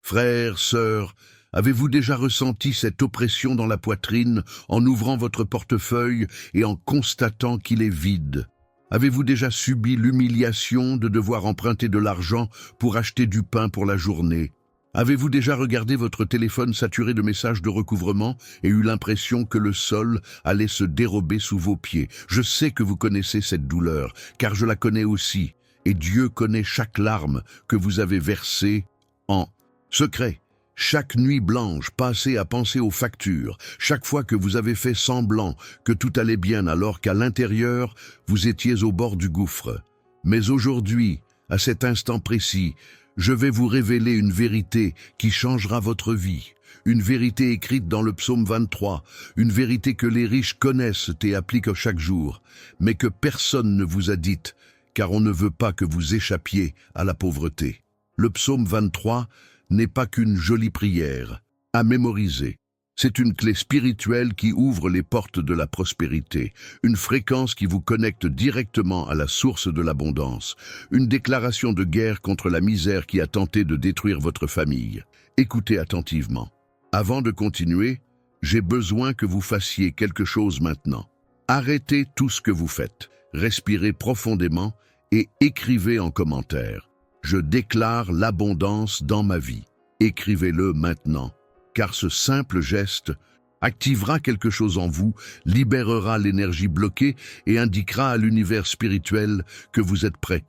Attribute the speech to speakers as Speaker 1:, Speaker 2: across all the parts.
Speaker 1: Frères, sœurs, avez-vous déjà ressenti cette oppression dans la poitrine en ouvrant votre portefeuille et en constatant qu'il est vide? Avez-vous déjà subi l'humiliation de devoir emprunter de l'argent pour acheter du pain pour la journée? Avez-vous déjà regardé votre téléphone saturé de messages de recouvrement et eu l'impression que le sol allait se dérober sous vos pieds? Je sais que vous connaissez cette douleur, car je la connais aussi, et Dieu connaît chaque larme que vous avez versée en secret. Chaque nuit blanche passée à penser aux factures, chaque fois que vous avez fait semblant que tout allait bien alors qu'à l'intérieur, vous étiez au bord du gouffre. Mais aujourd'hui, à cet instant précis, je vais vous révéler une vérité qui changera votre vie. Une vérité écrite dans le psaume 23, une vérité que les riches connaissent et appliquent chaque jour, mais que personne ne vous a dite, car on ne veut pas que vous échappiez à la pauvreté. Le psaume 23 n'est pas qu'une jolie prière à mémoriser. C'est une clé spirituelle qui ouvre les portes de la prospérité, une fréquence qui vous connecte directement à la source de l'abondance, une déclaration de guerre contre la misère qui a tenté de détruire votre famille. Écoutez attentivement. Avant de continuer, j'ai besoin que vous fassiez quelque chose maintenant. Arrêtez tout ce que vous faites, respirez profondément et écrivez en commentaire. Je déclare l'abondance dans ma vie. Écrivez-le maintenant, car ce simple geste activera quelque chose en vous, libérera l'énergie bloquée et indiquera à l'univers spirituel que vous êtes prêt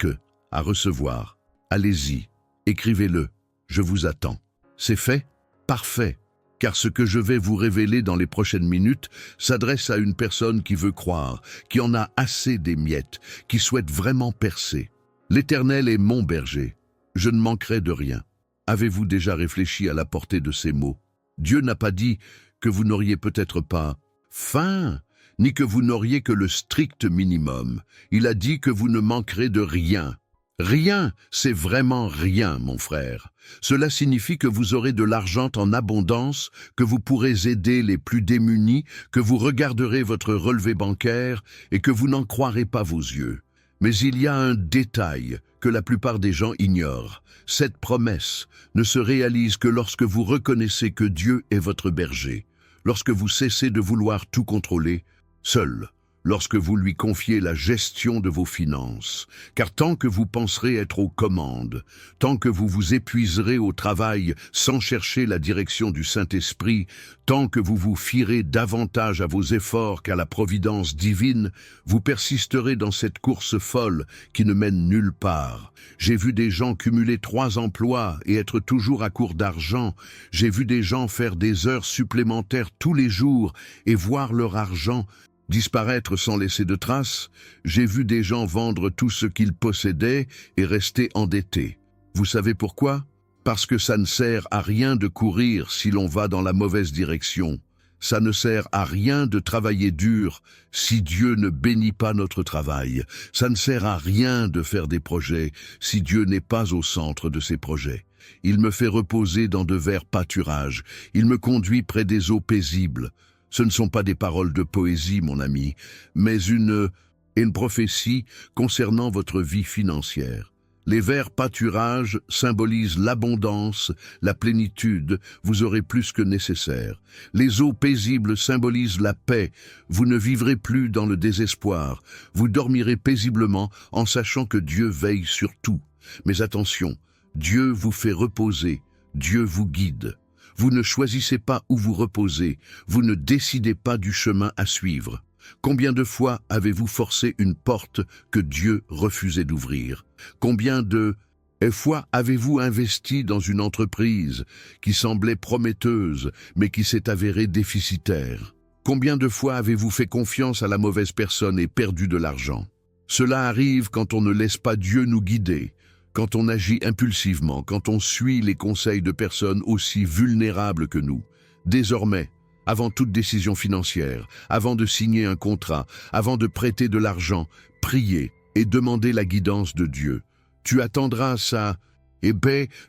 Speaker 1: à recevoir. Allez-y, écrivez-le, je vous attends. C'est fait? Parfait, car ce que je vais vous révéler dans les prochaines minutes s'adresse à une personne qui veut croire, qui en a assez des miettes, qui souhaite vraiment percer. L'Éternel est mon berger, je ne manquerai de rien. Avez-vous déjà réfléchi à la portée de ces mots? Dieu n'a pas dit que vous n'auriez peut-être pas faim, ni que vous n'auriez que le strict minimum. Il a dit que vous ne manquerez de rien. Rien, c'est vraiment rien, mon frère. Cela signifie que vous aurez de l'argent en abondance, que vous pourrez aider les plus démunis, que vous regarderez votre relevé bancaire et que vous n'en croirez pas vos yeux. Mais il y a un détail que la plupart des gens ignorent. Cette promesse ne se réalise que lorsque vous reconnaissez que Dieu est votre berger, lorsque vous cessez de vouloir tout contrôler, seul, lorsque vous lui confiez la gestion de vos finances. Car tant que vous penserez être aux commandes, tant que vous vous épuiserez au travail sans chercher la direction du Saint-Esprit, tant que vous vous fierez davantage à vos efforts qu'à la providence divine, vous persisterez dans cette course folle qui ne mène nulle part. J'ai vu des gens cumuler 3 emplois et être toujours à court d'argent. J'ai vu des gens faire des heures supplémentaires tous les jours et voir leur argent disparaître sans laisser de traces. J'ai vu des gens vendre tout ce qu'ils possédaient et rester endettés. Vous savez pourquoi? Parce que ça ne sert à rien de courir si l'on va dans la mauvaise direction. Ça ne sert à rien de travailler dur si Dieu ne bénit pas notre travail. Ça ne sert à rien de faire des projets si Dieu n'est pas au centre de ces projets. Il me fait reposer dans de verts pâturages. Il me conduit près des eaux paisibles. Ce ne sont pas des paroles de poésie, mon ami, mais une prophétie concernant votre vie financière. Les verts pâturages symbolisent l'abondance, la plénitude, vous aurez plus que nécessaire. Les eaux paisibles symbolisent la paix, vous ne vivrez plus dans le désespoir, vous dormirez paisiblement en sachant que Dieu veille sur tout. Mais attention, Dieu vous fait reposer, Dieu vous guide. Vous ne choisissez pas où vous reposez, vous ne décidez pas du chemin à suivre. Combien de fois avez-vous forcé une porte que Dieu refusait d'ouvrir? Combien de fois avez-vous investi dans une entreprise qui semblait prometteuse mais qui s'est avérée déficitaire? Combien de fois avez-vous fait confiance à la mauvaise personne et perdu de l'argent? Cela arrive quand on ne laisse pas Dieu nous guider. Quand on agit impulsivement, quand on suit les conseils de personnes aussi vulnérables que nous. Désormais, avant toute décision financière, avant de signer un contrat, avant de prêter de l'argent, priez et demandez la guidance de Dieu. Tu attendras ça, et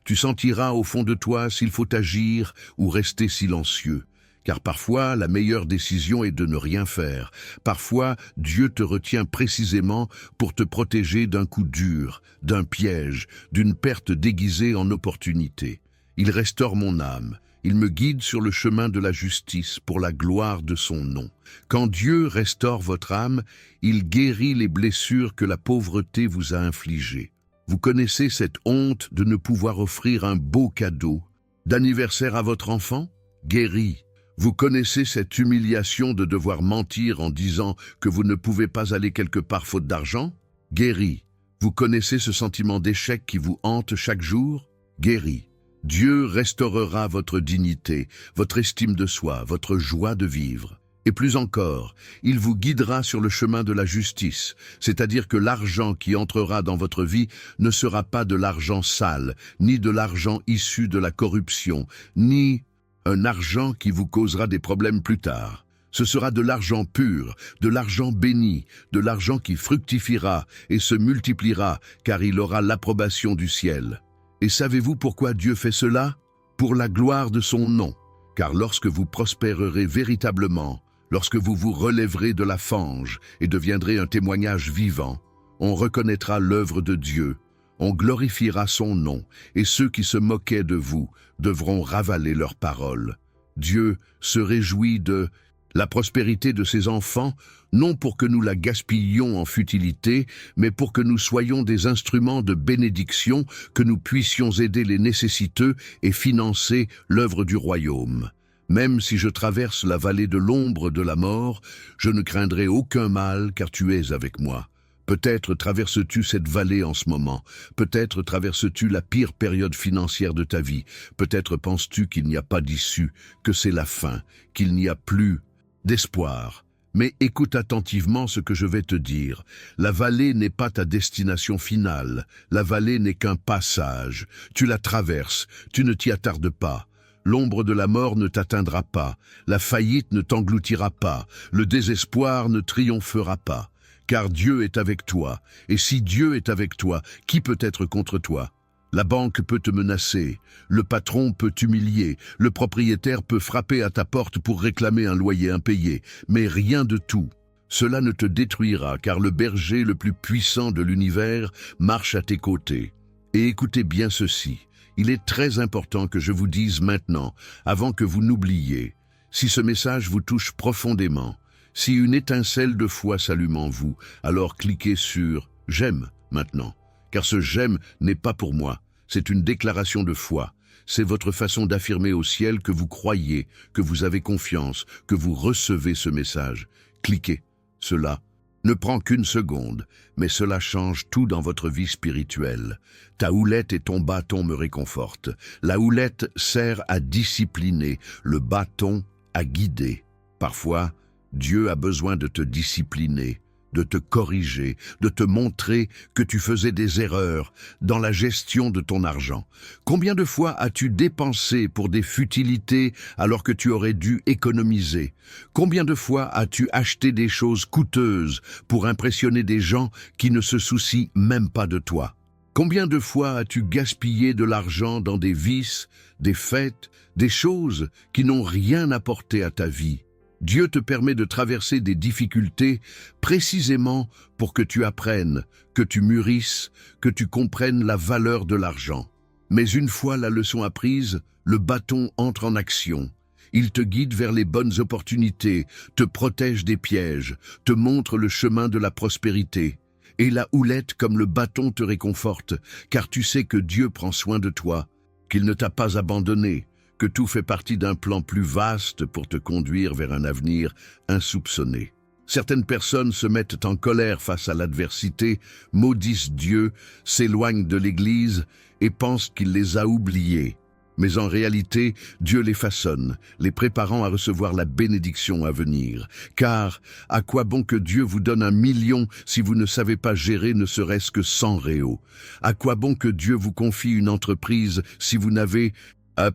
Speaker 1: tu sentiras au fond de toi s'il faut agir ou rester silencieux. Car parfois, la meilleure décision est de ne rien faire. Parfois, Dieu te retient précisément pour te protéger d'un coup dur, d'un piège, d'une perte déguisée en opportunité. Il restaure mon âme. Il me guide sur le chemin de la justice pour la gloire de son nom. Quand Dieu restaure votre âme, il guérit les blessures que la pauvreté vous a infligées. Vous connaissez cette honte de ne pouvoir offrir un beau cadeau d'anniversaire à votre enfant? Guéri. Vous connaissez cette humiliation de devoir mentir en disant que vous ne pouvez pas aller quelque part faute d'argent? Guéri. Vous connaissez ce sentiment d'échec qui vous hante chaque jour? Guéri. Dieu restaurera votre dignité, votre estime de soi, votre joie de vivre. Et plus encore, il vous guidera sur le chemin de la justice, c'est-à-dire que l'argent qui entrera dans votre vie ne sera pas de l'argent sale, ni de l'argent issu de la corruption, ni un argent qui vous causera des problèmes plus tard. Ce sera de l'argent pur, de l'argent béni, de l'argent qui fructifiera et se multipliera, car il aura l'approbation du ciel. Et savez-vous pourquoi Dieu fait cela? Pour la gloire de son nom. Car lorsque vous prospérerez véritablement, lorsque vous vous relèverez de la fange et deviendrez un témoignage vivant, on reconnaîtra l'œuvre de Dieu, on glorifiera son nom, et ceux qui se moquaient de vous devront ravaler leurs paroles. Dieu se réjouit de la prospérité de ses enfants, non pour que nous la gaspillions en futilité, mais pour que nous soyons des instruments de bénédiction, que nous puissions aider les nécessiteux et financer l'œuvre du royaume. Même si je traverse la vallée de l'ombre de la mort, je ne craindrai aucun mal, car tu es avec moi. Peut-être traverses-tu cette vallée en ce moment, peut-être traverses-tu la pire période financière de ta vie, peut-être penses-tu qu'il n'y a pas d'issue, que c'est la fin, qu'il n'y a plus d'espoir. Mais écoute attentivement ce que je vais te dire. La vallée n'est pas ta destination finale. La vallée n'est qu'un passage. Tu la traverses, tu ne t'y attardes pas. L'ombre de la mort ne t'atteindra pas. La faillite ne t'engloutira pas. Le désespoir ne triomphera pas. Car Dieu est avec toi. Et si Dieu est avec toi, qui peut être contre toi? La banque peut te menacer, le patron peut t'humilier, le propriétaire peut frapper à ta porte pour réclamer un loyer impayé, mais rien de tout. Cela ne te détruira, car le berger le plus puissant de l'univers marche à tes côtés. Et écoutez bien ceci, il est très important que je vous dise maintenant, avant que vous n'oubliez, si ce message vous touche profondément, si une étincelle de foi s'allume en vous, alors cliquez sur « J'aime » maintenant. Car ce « j'aime » n'est pas pour moi, c'est une déclaration de foi. C'est votre façon d'affirmer au ciel que vous croyez, que vous avez confiance, que vous recevez ce message. Cliquez. Cela ne prend qu'une seconde, mais cela change tout dans votre vie spirituelle. Ta houlette et ton bâton me réconfortent. La houlette sert à discipliner, le bâton à guider. Parfois, Dieu a besoin de te discipliner, de te corriger, de te montrer que tu faisais des erreurs dans la gestion de ton argent. Combien de fois as-tu dépensé pour des futilités alors que tu aurais dû économiser? Combien de fois as-tu acheté des choses coûteuses pour impressionner des gens qui ne se soucient même pas de toi? Combien de fois as-tu gaspillé de l'argent dans des vices, des fêtes, des choses qui n'ont rien apporté à ta vie? Dieu te permet de traverser des difficultés précisément pour que tu apprennes, que tu mûrisses, que tu comprennes la valeur de l'argent. Mais une fois la leçon apprise, le bâton entre en action. Il te guide vers les bonnes opportunités, te protège des pièges, te montre le chemin de la prospérité. Et la houlette comme le bâton te réconforte, car tu sais que Dieu prend soin de toi, qu'il ne t'a pas abandonné, que tout fait partie d'un plan plus vaste pour te conduire vers un avenir insoupçonné. Certaines personnes se mettent en colère face à l'adversité, maudissent Dieu, s'éloignent de l'Église et pensent qu'il les a oubliés. Mais en réalité, Dieu les façonne, les préparant à recevoir la bénédiction à venir. Car, à quoi bon que Dieu vous donne 1 million si vous ne savez pas gérer ne serait-ce que 100 réaux? À quoi bon que Dieu vous confie une entreprise si vous n'avez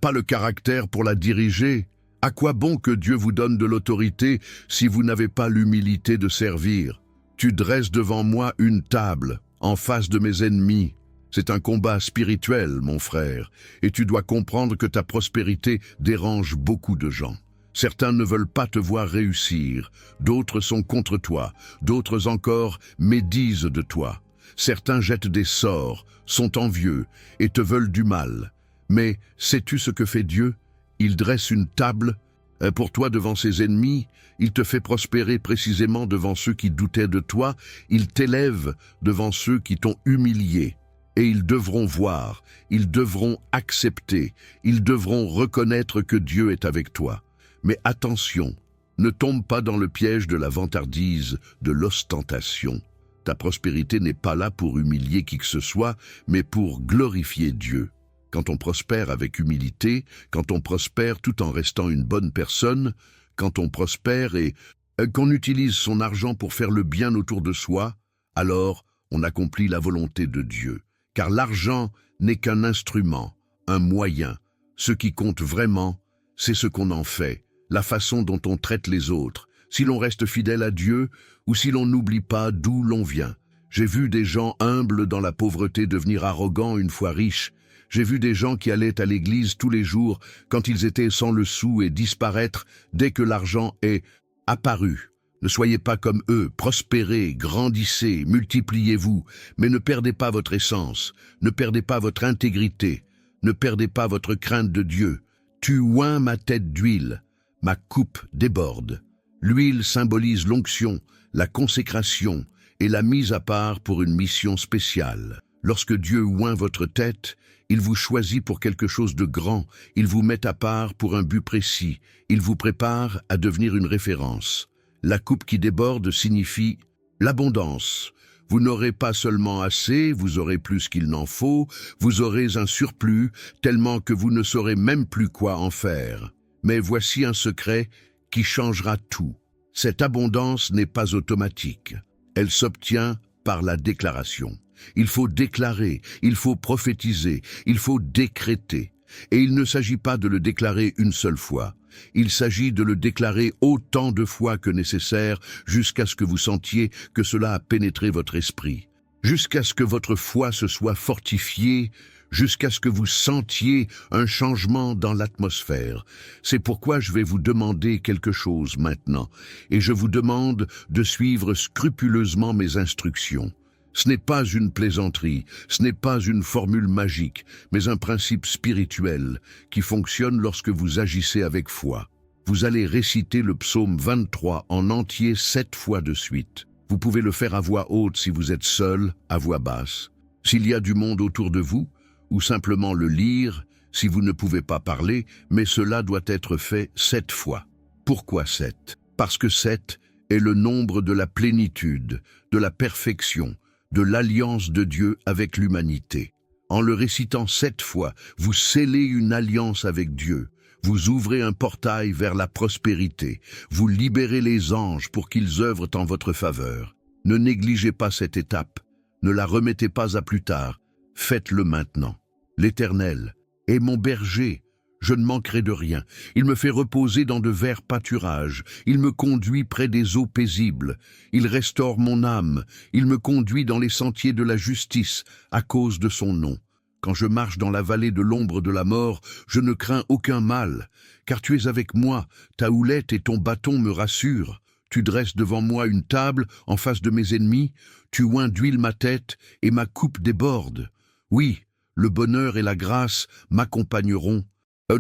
Speaker 1: pas le caractère pour la diriger? À quoi bon que Dieu vous donne de l'autorité si vous n'avez pas l'humilité de servir? Tu dresses devant moi une table, en face de mes ennemis. C'est un combat spirituel, mon frère, et tu dois comprendre que ta prospérité dérange beaucoup de gens. Certains ne veulent pas te voir réussir, d'autres sont contre toi, d'autres encore médisent de toi. Certains jettent des sorts, sont envieux et te veulent du mal. Mais sais-tu ce que fait Dieu? Il dresse une table pour toi devant ses ennemis, il te fait prospérer précisément devant ceux qui doutaient de toi, il t'élève devant ceux qui t'ont humilié. Et ils devront voir, ils devront accepter, ils devront reconnaître que Dieu est avec toi. Mais attention, ne tombe pas dans le piège de la vantardise, de l'ostentation. Ta prospérité n'est pas là pour humilier qui que ce soit, mais pour glorifier Dieu. Quand on prospère avec humilité, quand on prospère tout en restant une bonne personne, quand on prospère et qu'on utilise son argent pour faire le bien autour de soi, alors on accomplit la volonté de Dieu. Car l'argent n'est qu'un instrument, un moyen. Ce qui compte vraiment, c'est ce qu'on en fait, la façon dont on traite les autres, si l'on reste fidèle à Dieu ou si l'on n'oublie pas d'où l'on vient. J'ai vu des gens humbles dans la pauvreté devenir arrogants une fois riches. J'ai vu des gens qui allaient à l'église tous les jours quand ils étaient sans le sou et disparaître dès que l'argent est apparu. Ne soyez pas comme eux, prospérez, grandissez, multipliez-vous, mais ne perdez pas votre essence, ne perdez pas votre intégrité, ne perdez pas votre crainte de Dieu. Tu oins ma tête d'huile, ma coupe déborde. L'huile symbolise l'onction, la consécration et la mise à part pour une mission spéciale. Lorsque Dieu oint votre tête, il vous choisit pour quelque chose de grand, il vous met à part pour un but précis, il vous prépare à devenir une référence. La coupe qui déborde signifie l'abondance. Vous n'aurez pas seulement assez, vous aurez plus qu'il n'en faut, vous aurez un surplus, tellement que vous ne saurez même plus quoi en faire. Mais voici un secret qui changera tout. Cette abondance n'est pas automatique. Elle s'obtient par la déclaration. Il faut déclarer, il faut prophétiser, il faut décréter. Et il ne s'agit pas de le déclarer une seule fois. Il s'agit de le déclarer autant de fois que nécessaire jusqu'à ce que vous sentiez que cela a pénétré votre esprit, jusqu'à ce que votre foi se soit fortifiée, jusqu'à ce que vous sentiez un changement dans l'atmosphère. C'est pourquoi je vais vous demander quelque chose maintenant, et je vous demande de suivre scrupuleusement mes instructions. Ce n'est pas une plaisanterie, ce n'est pas une formule magique, mais un principe spirituel qui fonctionne lorsque vous agissez avec foi. Vous allez réciter le psaume 23 en entier 7 fois de suite. Vous pouvez le faire à voix haute si vous êtes seul, à voix basse. S'il y a du monde autour de vous, ou simplement le lire, si vous ne pouvez pas parler, mais cela doit être fait 7 fois. Pourquoi 7? Parce que 7 est le nombre de la plénitude, de la perfection, de l'alliance de Dieu avec l'humanité. En le récitant 7 fois, vous scellez une alliance avec Dieu. Vous ouvrez un portail vers la prospérité. Vous libérez les anges pour qu'ils œuvrent en votre faveur. Ne négligez pas cette étape. Ne la remettez pas à plus tard. Faites-le maintenant. L'Éternel est mon berger. Je ne manquerai de rien. Il me fait reposer dans de verts pâturages. Il me conduit près des eaux paisibles. Il restaure mon âme. Il me conduit dans les sentiers de la justice à cause de son nom. Quand je marche dans la vallée de l'ombre de la mort, je ne crains aucun mal, car tu es avec moi. Ta houlette et ton bâton me rassurent. Tu dresses devant moi une table en face de mes ennemis. Tu oins d'huile ma tête et ma coupe déborde. Oui, le bonheur et la grâce m'accompagneront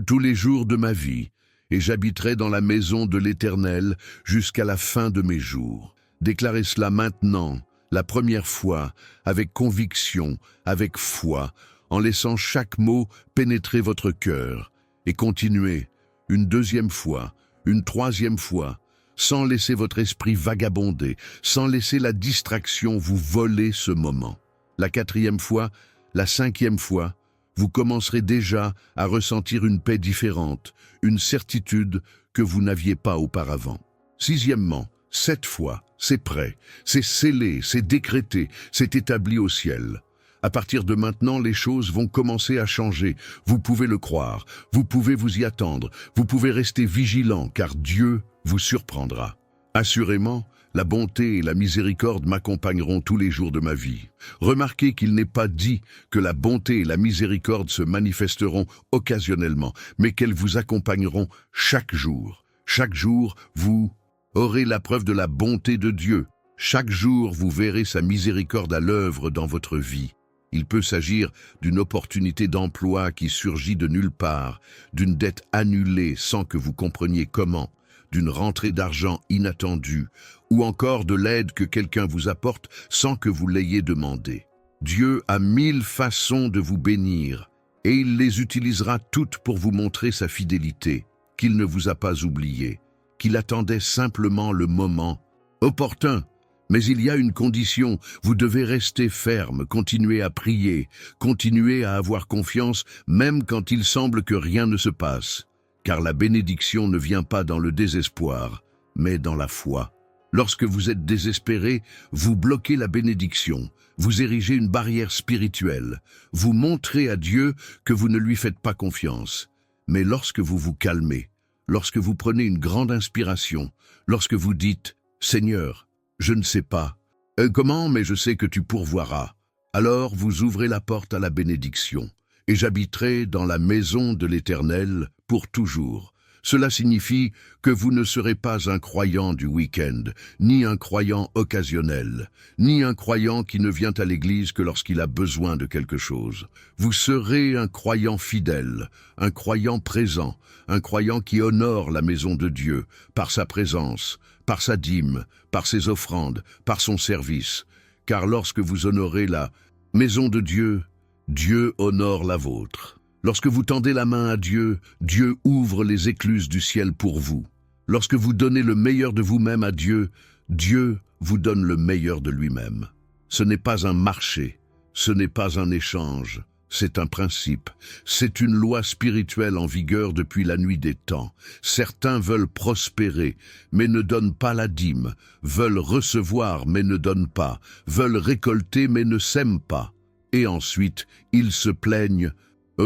Speaker 1: tous les jours de ma vie, et j'habiterai dans la maison de l'Éternel jusqu'à la fin de mes jours. Déclarez cela maintenant, la première fois, avec conviction, avec foi, en laissant chaque mot pénétrer votre cœur, et continuez, une deuxième fois, une troisième fois, sans laisser votre esprit vagabonder, sans laisser la distraction vous voler ce moment. La quatrième fois, la cinquième fois, vous commencerez déjà à ressentir une paix différente, une certitude que vous n'aviez pas auparavant. Sixièmement, 7 fois, c'est prêt, c'est scellé, c'est décrété, c'est établi au ciel. À partir de maintenant, les choses vont commencer à changer. Vous pouvez le croire, vous pouvez vous y attendre, vous pouvez rester vigilant car Dieu vous surprendra. Assurément, la bonté et la miséricorde m'accompagneront tous les jours de ma vie. Remarquez qu'il n'est pas dit que la bonté et la miséricorde se manifesteront occasionnellement, mais qu'elles vous accompagneront chaque jour. Chaque jour, vous aurez la preuve de la bonté de Dieu. Chaque jour, vous verrez sa miséricorde à l'œuvre dans votre vie. Il peut s'agir d'une opportunité d'emploi qui surgit de nulle part, d'une dette annulée sans que vous compreniez comment, d'une rentrée d'argent inattendue, ou encore de l'aide que quelqu'un vous apporte sans que vous l'ayez demandé. Dieu a 1000 façons de vous bénir, et il les utilisera toutes pour vous montrer sa fidélité, qu'il ne vous a pas oublié, qu'il attendait simplement le moment opportun. Mais il y a une condition, vous devez rester ferme, continuer à prier, continuer à avoir confiance, même quand il semble que rien ne se passe. Car la bénédiction ne vient pas dans le désespoir, mais dans la foi. Lorsque vous êtes désespéré, vous bloquez la bénédiction, vous érigez une barrière spirituelle, vous montrez à Dieu que vous ne lui faites pas confiance. Mais lorsque vous vous calmez, lorsque vous prenez une grande inspiration, lorsque vous dites « Seigneur, je ne sais pas. Comment, mais je sais que tu pourvoiras. » Alors vous ouvrez la porte à la bénédiction. « Et j'habiterai dans la maison de l'Éternel pour toujours. » Cela signifie que vous ne serez pas un croyant du week-end, ni un croyant occasionnel, ni un croyant qui ne vient à l'église que lorsqu'il a besoin de quelque chose. Vous serez un croyant fidèle, un croyant présent, un croyant qui honore la maison de Dieu par sa présence, par sa dîme, par ses offrandes, par son service. Car lorsque vous honorez la maison de Dieu, Dieu honore la vôtre. Lorsque vous tendez la main à Dieu, Dieu ouvre les écluses du ciel pour vous. Lorsque vous donnez le meilleur de vous-même à Dieu, Dieu vous donne le meilleur de lui-même. Ce n'est pas un marché, ce n'est pas un échange, c'est un principe. C'est une loi spirituelle en vigueur depuis la nuit des temps. Certains veulent prospérer, mais ne donnent pas la dîme, veulent recevoir, mais ne donnent pas, veulent récolter, mais ne sèment pas. Et ensuite, ils se plaignent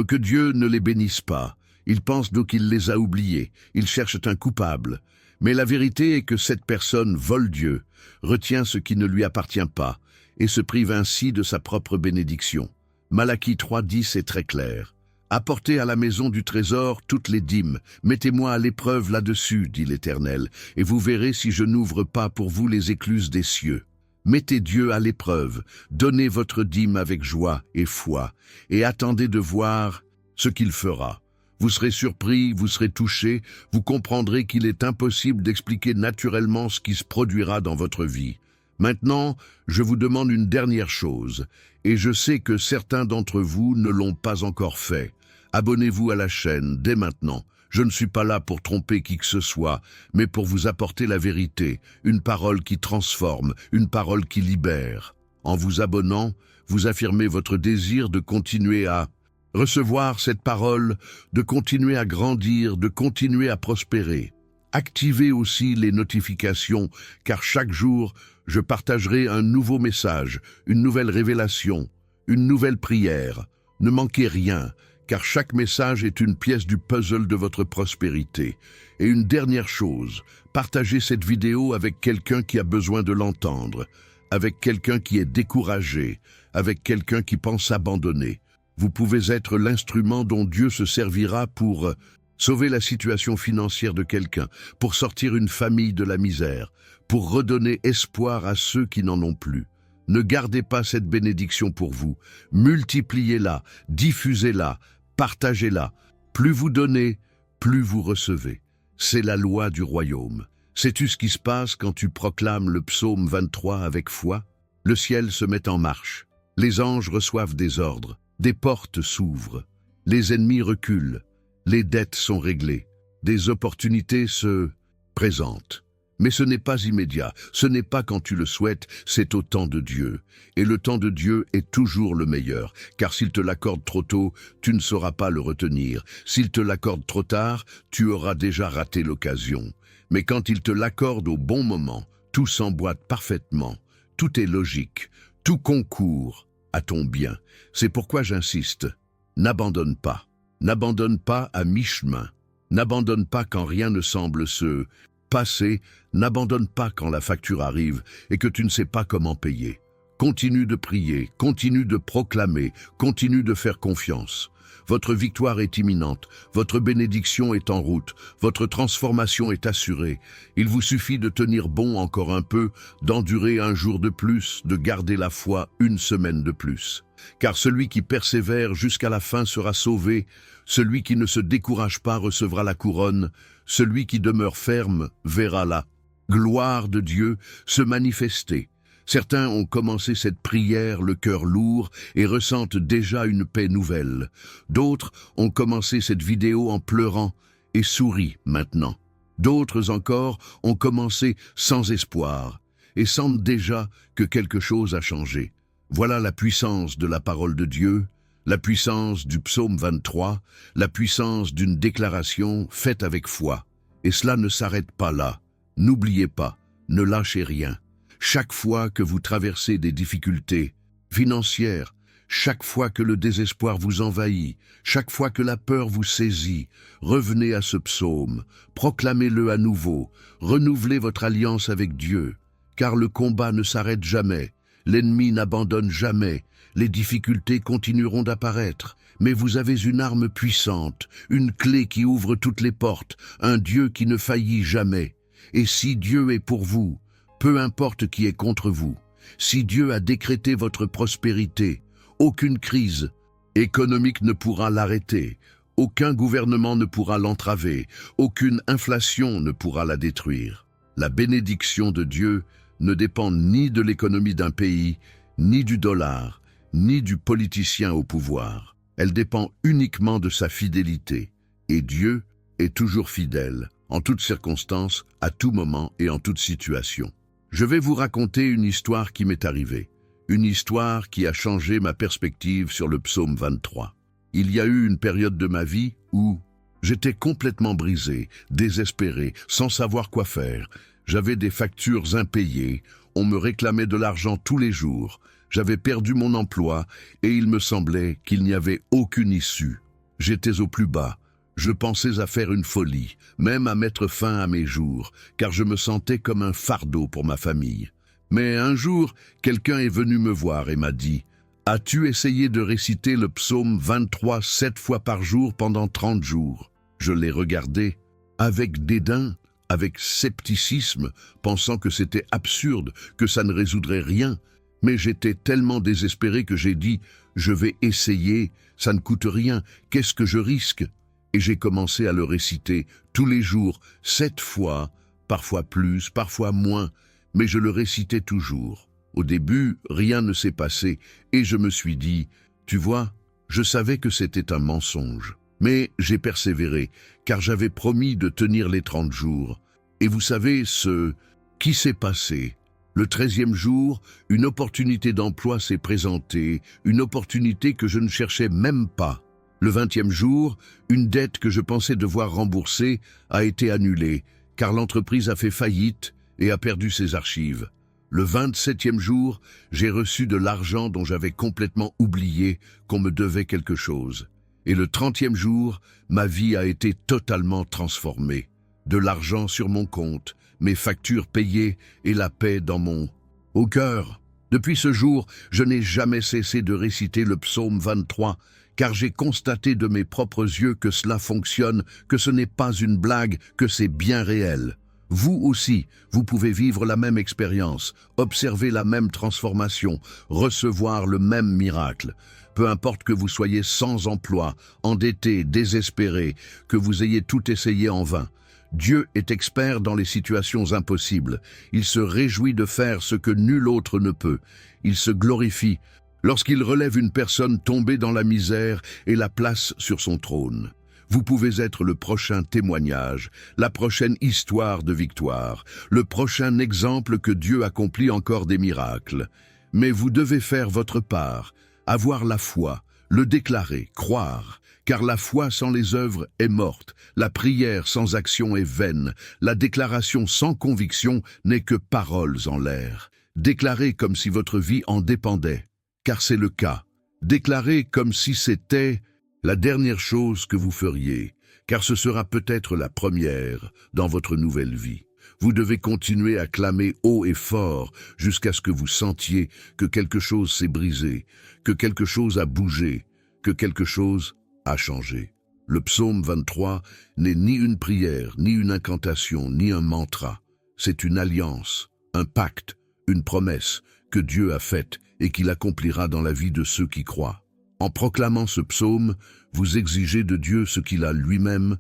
Speaker 1: que Dieu ne les bénisse pas. Ils pensent donc qu'il les a oubliés. Ils cherchent un coupable. Mais la vérité est que cette personne vole Dieu, retient ce qui ne lui appartient pas, et se prive ainsi de sa propre bénédiction. Malachie 3,10 est très clair. « Apportez à la maison du trésor toutes les dîmes. Mettez-moi à l'épreuve là-dessus, dit l'Éternel, et vous verrez si je n'ouvre pas pour vous les écluses des cieux. » Mettez Dieu à l'épreuve, donnez votre dîme avec joie et foi, et attendez de voir ce qu'il fera. Vous serez surpris, vous serez touché, vous comprendrez qu'il est impossible d'expliquer naturellement ce qui se produira dans votre vie. Maintenant, je vous demande une dernière chose, et je sais que certains d'entre vous ne l'ont pas encore fait. Abonnez-vous à la chaîne dès maintenant. Je ne suis pas là pour tromper qui que ce soit, mais pour vous apporter la vérité, une parole qui transforme, une parole qui libère. En vous abonnant, vous affirmez votre désir de continuer à recevoir cette parole, de continuer à grandir, de continuer à prospérer. Activez aussi les notifications, car chaque jour, je partagerai un nouveau message, une nouvelle révélation, une nouvelle prière. Ne manquez rien, car chaque message est une pièce du puzzle de votre prospérité. Et une dernière chose, partagez cette vidéo avec quelqu'un qui a besoin de l'entendre, avec quelqu'un qui est découragé, avec quelqu'un qui pense abandonner. Vous pouvez être l'instrument dont Dieu se servira pour sauver la situation financière de quelqu'un, pour sortir une famille de la misère, pour redonner espoir à ceux qui n'en ont plus. Ne gardez pas cette bénédiction pour vous, multipliez-la, diffusez-la, partagez-la. Plus vous donnez, plus vous recevez. C'est la loi du royaume. Sais-tu ce qui se passe quand tu proclames le psaume 23 avec foi? Le ciel se met en marche. Les anges reçoivent des ordres. Des portes s'ouvrent. Les ennemis reculent. Les dettes sont réglées. Des opportunités se présentent. Mais ce n'est pas immédiat, ce n'est pas quand tu le souhaites, c'est au temps de Dieu. Et le temps de Dieu est toujours le meilleur, car s'il te l'accorde trop tôt, tu ne sauras pas le retenir. S'il te l'accorde trop tard, tu auras déjà raté l'occasion. Mais quand il te l'accorde au bon moment, tout s'emboîte parfaitement, tout est logique, tout concourt à ton bien. C'est pourquoi j'insiste, n'abandonne pas. N'abandonne pas à mi-chemin. N'abandonne pas quand rien ne semble se passer, n'abandonne pas quand la facture arrive et que tu ne sais pas comment payer. Continue de prier, continue de proclamer, continue de faire confiance. Votre victoire est imminente, votre bénédiction est en route, votre transformation est assurée. Il vous suffit de tenir bon encore un peu, d'endurer un jour de plus, de garder la foi une semaine de plus. Car celui qui persévère jusqu'à la fin sera sauvé, celui qui ne se décourage pas recevra la couronne, celui qui demeure ferme verra la gloire de Dieu se manifester. Certains ont commencé cette prière le cœur lourd et ressentent déjà une paix nouvelle. D'autres ont commencé cette vidéo en pleurant et sourient maintenant. D'autres encore ont commencé sans espoir et sentent déjà que quelque chose a changé. Voilà la puissance de la parole de Dieu, la puissance du psaume 23, la puissance d'une déclaration faite avec foi. Et cela ne s'arrête pas là. N'oubliez pas, ne lâchez rien. Chaque fois que vous traversez des difficultés financières, chaque fois que le désespoir vous envahit, chaque fois que la peur vous saisit, revenez à ce psaume, proclamez-le à nouveau, renouvelez votre alliance avec Dieu, car le combat ne s'arrête jamais, l'ennemi n'abandonne jamais, les difficultés continueront d'apparaître, mais vous avez une arme puissante, une clé qui ouvre toutes les portes, un Dieu qui ne faillit jamais. Et si Dieu est pour vous, peu importe qui est contre vous, si Dieu a décrété votre prospérité, aucune crise économique ne pourra l'arrêter, aucun gouvernement ne pourra l'entraver, aucune inflation ne pourra la détruire. La bénédiction de Dieu ne dépend ni de l'économie d'un pays, ni du dollar, ni du politicien au pouvoir. Elle dépend uniquement de sa fidélité. Et Dieu est toujours fidèle, en toutes circonstances, à tout moment et en toute situation. Je vais vous raconter une histoire qui m'est arrivée, une histoire qui a changé ma perspective sur le psaume 23. Il y a eu une période de ma vie où j'étais complètement brisé, désespéré, sans savoir quoi faire. J'avais des factures impayées, on me réclamait de l'argent tous les jours, j'avais perdu mon emploi et il me semblait qu'il n'y avait aucune issue. J'étais au plus bas. Je pensais à faire une folie, même à mettre fin à mes jours, car je me sentais comme un fardeau pour ma famille. Mais un jour, quelqu'un est venu me voir et m'a dit « As-tu essayé de réciter le psaume 23 7 fois par jour pendant 30 jours ?» Je l'ai regardé avec dédain, avec scepticisme, pensant que c'était absurde, que ça ne résoudrait rien. Mais j'étais tellement désespéré que j'ai dit « Je vais essayer, ça ne coûte rien, qu'est-ce que je risque ?» Et j'ai commencé à le réciter tous les jours, 7 fois, parfois plus, parfois moins, mais je le récitais toujours. Au début, rien ne s'est passé, et je me suis dit, tu vois, je savais que c'était un mensonge. Mais j'ai persévéré, car j'avais promis de tenir les 30 jours. Et vous savez ce qui s'est passé? Le 13e jour, une opportunité d'emploi s'est présentée, une opportunité que je ne cherchais même pas. Le 20e jour, une dette que je pensais devoir rembourser a été annulée, car l'entreprise a fait faillite et a perdu ses archives. Le 27e jour, j'ai reçu de l'argent dont j'avais complètement oublié qu'on me devait quelque chose. Et le 30e jour, ma vie a été totalement transformée. De l'argent sur mon compte, mes factures payées et la paix dans mon cœur. Depuis ce jour, je n'ai jamais cessé de réciter le psaume 23, car j'ai constaté de mes propres yeux que cela fonctionne, que ce n'est pas une blague, que c'est bien réel. Vous aussi, vous pouvez vivre la même expérience, observer la même transformation, recevoir le même miracle. Peu importe que vous soyez sans emploi, endetté, désespéré, que vous ayez tout essayé en vain. Dieu est expert dans les situations impossibles. Il se réjouit de faire ce que nul autre ne peut. Il se glorifie lorsqu'il relève une personne tombée dans la misère et la place sur son trône. Vous pouvez être le prochain témoignage, la prochaine histoire de victoire, le prochain exemple que Dieu accomplit encore des miracles. Mais vous devez faire votre part, avoir la foi, le déclarer, croire, car la foi sans les œuvres est morte, la prière sans action est vaine, la déclaration sans conviction n'est que paroles en l'air. Déclarez comme si votre vie en dépendait, car c'est le cas. Déclarez comme si c'était la dernière chose que vous feriez, car ce sera peut-être la première dans votre nouvelle vie. Vous devez continuer à clamer haut et fort jusqu'à ce que vous sentiez que quelque chose s'est brisé, que quelque chose a bougé, que quelque chose a changé. Le psaume 23 n'est ni une prière, ni une incantation, ni un mantra. C'est une alliance, un pacte, une promesse que Dieu a faite et qu'il accomplira dans la vie de ceux qui croient. En proclamant ce psaume, vous exigez de Dieu ce qu'il a lui-même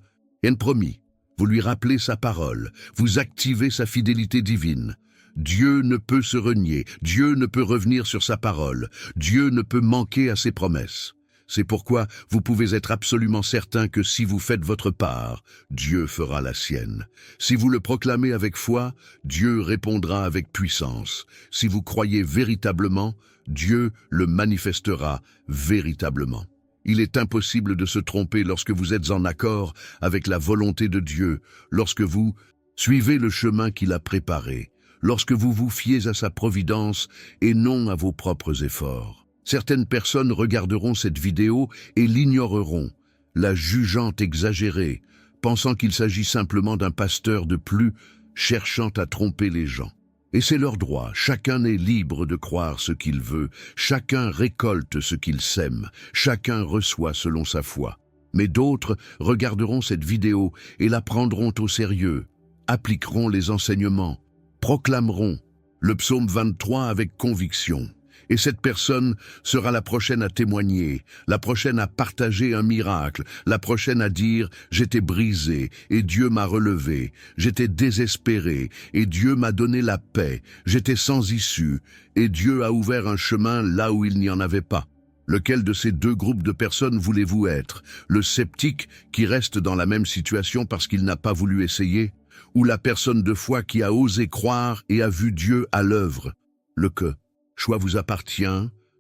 Speaker 1: promis. Vous lui rappelez sa parole, vous activez sa fidélité divine. Dieu ne peut se renier, Dieu ne peut revenir sur sa parole, Dieu ne peut manquer à ses promesses. C'est pourquoi vous pouvez être absolument certain que si vous faites votre part, Dieu fera la sienne. Si vous le proclamez avec foi, Dieu répondra avec puissance. Si vous croyez véritablement, Dieu le manifestera véritablement. Il est impossible de se tromper lorsque vous êtes en accord avec la volonté de Dieu, lorsque vous suivez le chemin qu'il a préparé, lorsque vous vous fiez à sa providence et non à vos propres efforts. Certaines personnes regarderont cette vidéo et l'ignoreront, la jugeant exagérée, pensant qu'il s'agit simplement d'un pasteur de plus cherchant à tromper les gens. Et c'est leur droit, chacun est libre de croire ce qu'il veut, chacun récolte ce qu'il sème, chacun reçoit selon sa foi. Mais d'autres regarderont cette vidéo et la prendront au sérieux, appliqueront les enseignements, proclameront le psaume 23 avec conviction. Et cette personne sera la prochaine à témoigner, la prochaine à partager un miracle, la prochaine à dire « J'étais brisé et Dieu m'a relevé, j'étais désespéré et Dieu m'a donné la paix, j'étais sans issue et Dieu a ouvert un chemin là où il n'y en avait pas ». Lequel de ces deux groupes de personnes voulez-vous être? Le sceptique qui reste dans la même situation parce qu'il n'a pas voulu essayer? Ou la personne de foi qui a osé croire et a vu Dieu à l'œuvre? Le choix vous appartient,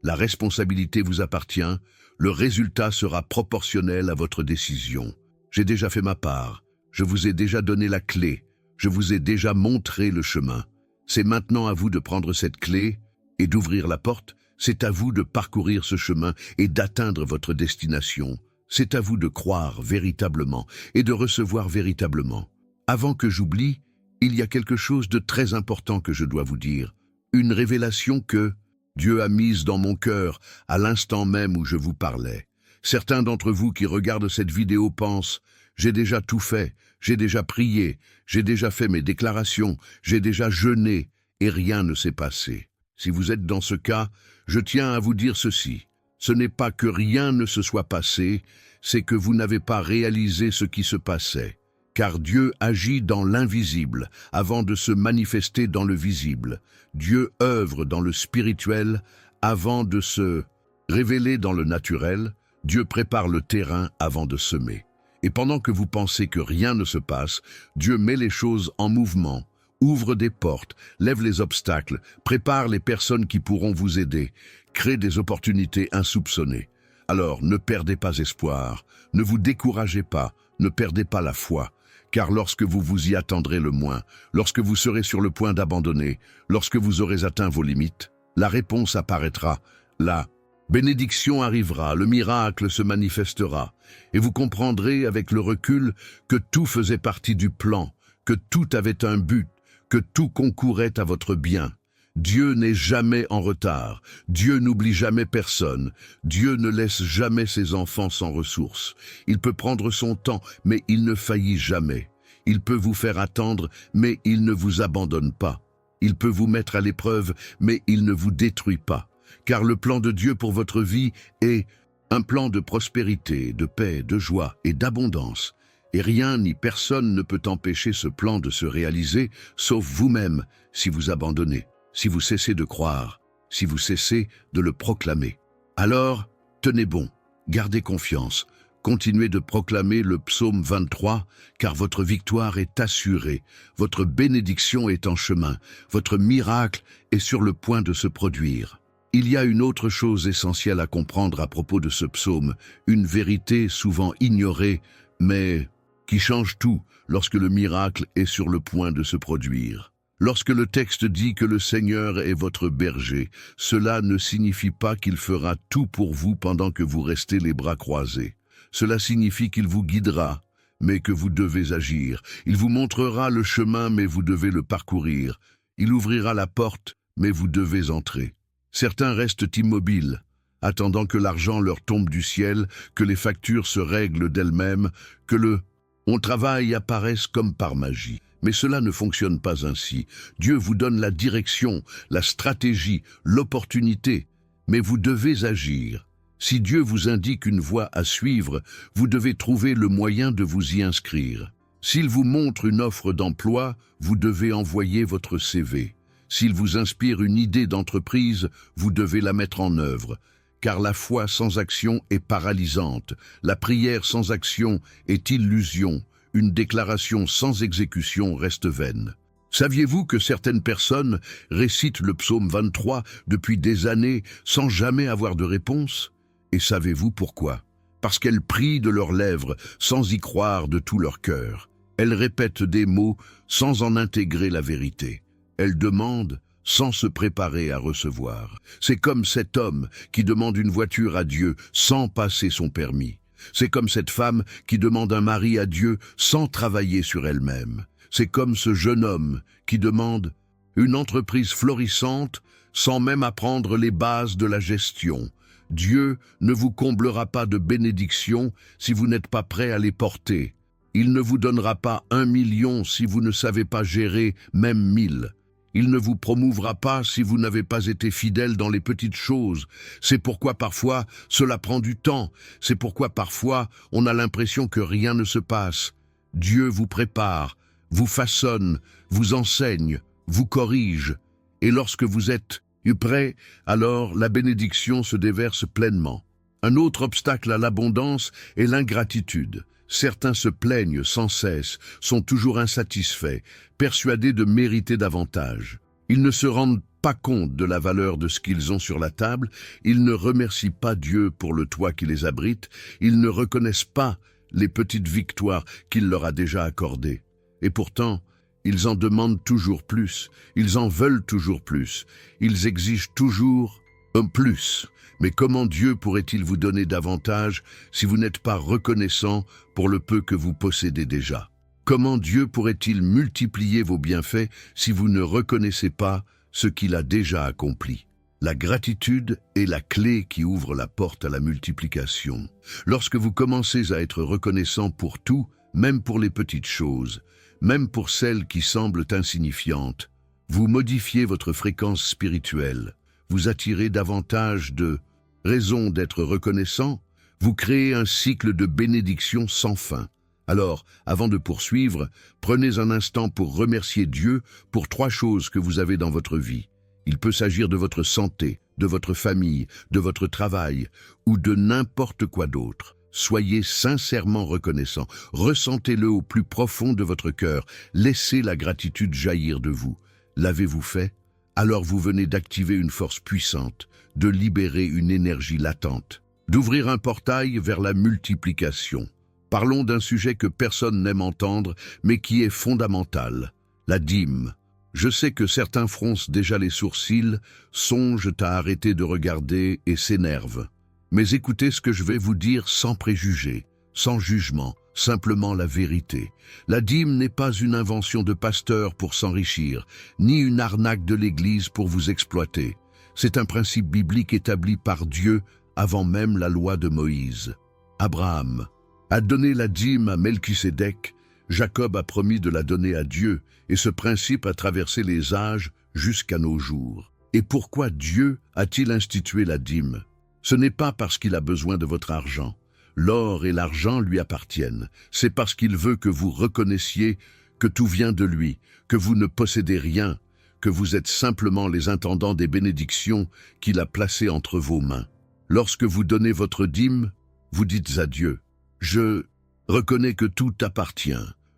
Speaker 1: la responsabilité vous appartient, le résultat sera proportionnel à votre décision. J'ai déjà fait ma part, je vous ai déjà donné la clé, je vous ai déjà montré le chemin. C'est maintenant à vous de prendre cette clé et d'ouvrir la porte, c'est à vous de parcourir ce chemin et d'atteindre votre destination. C'est à vous de croire véritablement et de recevoir véritablement. Avant que j'oublie, il y a quelque chose de très important que je dois vous dire. Une révélation que Dieu a mise dans mon cœur à l'instant même où je vous parlais. Certains d'entre vous qui regardent cette vidéo pensent « J'ai déjà tout fait, j'ai déjà prié, j'ai déjà fait mes déclarations, j'ai déjà jeûné et rien ne s'est passé ». Si vous êtes dans ce cas, je tiens à vous dire ceci. Ce n'est pas que rien ne se soit passé, c'est que vous n'avez pas réalisé ce qui se passait. Car Dieu agit dans l'invisible avant de se manifester dans le visible. Dieu œuvre dans le spirituel avant de se révéler dans le naturel. Dieu prépare le terrain avant de semer. Et pendant que vous pensez que rien ne se passe, Dieu met les choses en mouvement, ouvre des portes, lève les obstacles, prépare les personnes qui pourront vous aider, crée des opportunités insoupçonnées. Alors ne perdez pas espoir, ne vous découragez pas, ne perdez pas la foi. Car lorsque vous vous y attendrez le moins, lorsque vous serez sur le point d'abandonner, lorsque vous aurez atteint vos limites, la réponse apparaîtra, la bénédiction arrivera, le miracle se manifestera, et vous comprendrez avec le recul que tout faisait partie du plan, que tout avait un but, que tout concourait à votre bien. Dieu n'est jamais en retard, Dieu n'oublie jamais personne, Dieu ne laisse jamais ses enfants sans ressources. Il peut prendre son temps, mais il ne faillit jamais. Il peut vous faire attendre, mais il ne vous abandonne pas. Il peut vous mettre à l'épreuve, mais il ne vous détruit pas. Car le plan de Dieu pour votre vie est un plan de prospérité, de paix, de joie et d'abondance. Et rien ni personne ne peut empêcher ce plan de se réaliser, sauf vous-même, si vous abandonnez. Si vous cessez de croire, si vous cessez de le proclamer. Alors, tenez bon, gardez confiance, continuez de proclamer le psaume 23, car votre victoire est assurée, votre bénédiction est en chemin, votre miracle est sur le point de se produire. Il y a une autre chose essentielle à comprendre à propos de ce psaume, une vérité souvent ignorée, mais qui change tout lorsque le miracle est sur le point de se produire. Lorsque le texte dit que le Seigneur est votre berger, cela ne signifie pas qu'il fera tout pour vous pendant que vous restez les bras croisés. Cela signifie qu'il vous guidera, mais que vous devez agir. Il vous montrera le chemin, mais vous devez le parcourir. Il ouvrira la porte, mais vous devez entrer. Certains restent immobiles, attendant que l'argent leur tombe du ciel, que les factures se règlent d'elles-mêmes, que le « on travaille » apparaisse comme par magie. Mais cela ne fonctionne pas ainsi. Dieu vous donne la direction, la stratégie, l'opportunité, mais vous devez agir. Si Dieu vous indique une voie à suivre, vous devez trouver le moyen de vous y inscrire. S'il vous montre une offre d'emploi, vous devez envoyer votre CV. S'il vous inspire une idée d'entreprise, vous devez la mettre en œuvre. Car la foi sans action est paralysante, la prière sans action est illusion, une déclaration sans exécution reste vaine. Saviez-vous que certaines personnes récitent le psaume 23 depuis des années sans jamais avoir de réponse? Et savez-vous pourquoi? Parce qu'elles prient de leurs lèvres sans y croire de tout leur cœur. Elles répètent des mots sans en intégrer la vérité. Elles demandent sans se préparer à recevoir. C'est comme cet homme qui demande une voiture à Dieu sans passer son permis. C'est comme cette femme qui demande un mari à Dieu sans travailler sur elle-même. C'est comme ce jeune homme qui demande une entreprise florissante sans même apprendre les bases de la gestion. Dieu ne vous comblera pas de bénédictions si vous n'êtes pas prêt à les porter. Il ne vous donnera pas 1 million si vous ne savez pas gérer même 1000. Il ne vous promouvra pas si vous n'avez pas été fidèle dans les petites choses. C'est pourquoi parfois cela prend du temps. C'est pourquoi parfois on a l'impression que rien ne se passe. Dieu vous prépare, vous façonne, vous enseigne, vous corrige. Et lorsque vous êtes prêt, alors la bénédiction se déverse pleinement. Un autre obstacle à l'abondance est l'ingratitude. Certains se plaignent sans cesse, sont toujours insatisfaits, persuadés de mériter davantage. Ils ne se rendent pas compte de la valeur de ce qu'ils ont sur la table, ils ne remercient pas Dieu pour le toit qui les abrite, ils ne reconnaissent pas les petites victoires qu'il leur a déjà accordées. Et pourtant, ils en demandent toujours plus, ils en veulent toujours plus, ils exigent toujours un plus. Mais comment Dieu pourrait-il vous donner davantage si vous n'êtes pas reconnaissant pour le peu que vous possédez déjà? Comment Dieu pourrait-il multiplier vos bienfaits si vous ne reconnaissez pas ce qu'il a déjà accompli? La gratitude est la clé qui ouvre la porte à la multiplication. Lorsque vous commencez à être reconnaissant pour tout, même pour les petites choses, même pour celles qui semblent insignifiantes, vous modifiez votre fréquence spirituelle, vous attirez davantage de raisons d'être reconnaissant, vous créez un cycle de bénédictions sans fin. Alors, avant de poursuivre, prenez un instant pour remercier Dieu pour 3 choses que vous avez dans votre vie. Il peut s'agir de votre santé, de votre famille, de votre travail ou de n'importe quoi d'autre. Soyez sincèrement reconnaissant, ressentez-le au plus profond de votre cœur, laissez la gratitude jaillir de vous. L'avez-vous fait? Alors vous venez d'activer une force puissante, de libérer une énergie latente, d'ouvrir un portail vers la multiplication. Parlons d'un sujet que personne n'aime entendre, mais qui est fondamental, la dîme. Je sais que certains froncent déjà les sourcils, songent à arrêter de regarder et s'énervent. Mais écoutez ce que je vais vous dire sans préjugés, sans jugement, simplement la vérité. La dîme n'est pas une invention de pasteur pour s'enrichir, ni une arnaque de l'Église pour vous exploiter. C'est un principe biblique établi par Dieu avant même la loi de Moïse. Abraham a donné la dîme à Melchisédek, Jacob a promis de la donner à Dieu, et ce principe a traversé les âges jusqu'à nos jours. Et pourquoi Dieu a-t-il institué la dîme? Ce n'est pas parce qu'il a besoin de votre argent. L'or et l'argent lui appartiennent. C'est parce qu'il veut que vous reconnaissiez que tout vient de lui, que vous ne possédez rien, que vous êtes simplement les intendants des bénédictions qu'il a placées entre vos mains. Lorsque vous donnez votre dîme, vous dites à Dieu, « Je reconnais que tout t'appartient.